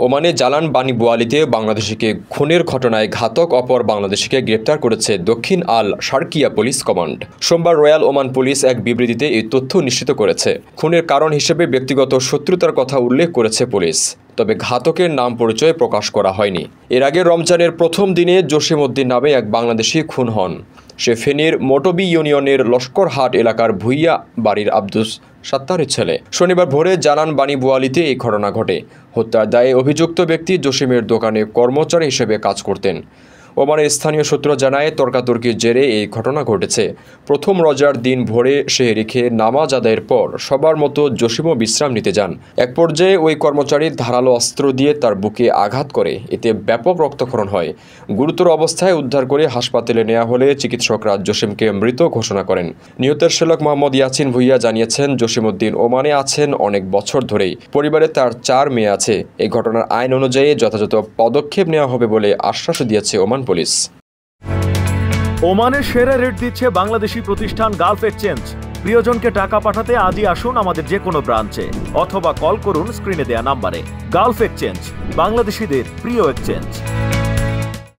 ওমানে জালান বানি বোয়ালিতে বাংলাদেশিকে খুনের ঘটনায় ঘাতক অপর বাংলাদেশিকে গ্রেপ্তার করেছে দক্ষিণ আল শারকিয়া পুলিশ কমান্ড। সোমবার রয়্যাল ওমান পুলিশ এক বিবৃতিতে এই তথ্য নিশ্চিত করেছে। খুনের কারণ হিসেবে ব্যক্তিগত শত্রুতার কথা উল্লেখ করেছে পুলিশ, তবে ঘাতকের নাম পরিচয় প্রকাশ করা হয়নি। এর আগে রমজানের প্রথম দিনে জসিম উদ্দিন নামে এক বাংলাদেশি খুন হন। সে ফেনীর মোটবি ইউনিয়নের লস্করহাট এলাকার ভুইয়া বাড়ির আব্দুস সাত্তারের ছেলে। শনিবার ভোরে জালান বানি বোয়ালিতে এই ঘটনা ঘটে। হত্যার দায়ে অভিযুক্ত ব্যক্তি জসিমের দোকানে কর্মচারী হিসেবে কাজ করতেন। ওমানের স্থানীয় সূত্র জানায়, তর্কাতর্কির জেরে এই ঘটনা ঘটেছে। প্রথম রোজার দিন ভোরে সেহরি খেয়ে নামাজ আদায়ের পর সবার মতো জসিমও বিশ্রাম নিতে যান। এক পর্যায়ে ওই কর্মচারী ধারালো অস্ত্র দিয়ে তার বুকে আঘাত করে, এতে ব্যাপক রক্তক্ষরণ হয়। গুরুতর অবস্থায় উদ্ধার করে হাসপাতালে নেওয়া হলে চিকিৎসকরা জসিমকে মৃত ঘোষণা করেন। নিহতের শ্যালক মোহাম্মদ ইয়াসিন ভুইয়া জানিয়েছেন, জসিম উদ্দিন ওমানে আছেন অনেক বছর ধরেই। পরিবারে তার 4 মেয়ে আছে। এই ঘটনার আইন অনুযায়ী যথাযথ পদক্ষেপ নেওয়া হবে বলে আশ্বাস দিয়েছে ওমান পুলিশ। ওমানে সেরা রেট দিচ্ছে বাংলাদেশি প্রতিষ্ঠান গালফ এক্সচেঞ্জ। প্রিয়জনকে টাকা পাঠাতে আজই আসুন আমাদের যে কোনো ব্রাঞ্চে অথবা কল করুন স্ক্রিনে দেয়া নাম্বারে। গালফ এক্সচেঞ্জ, বাংলাদেশিদের প্রিয় এক্সচেঞ্জ।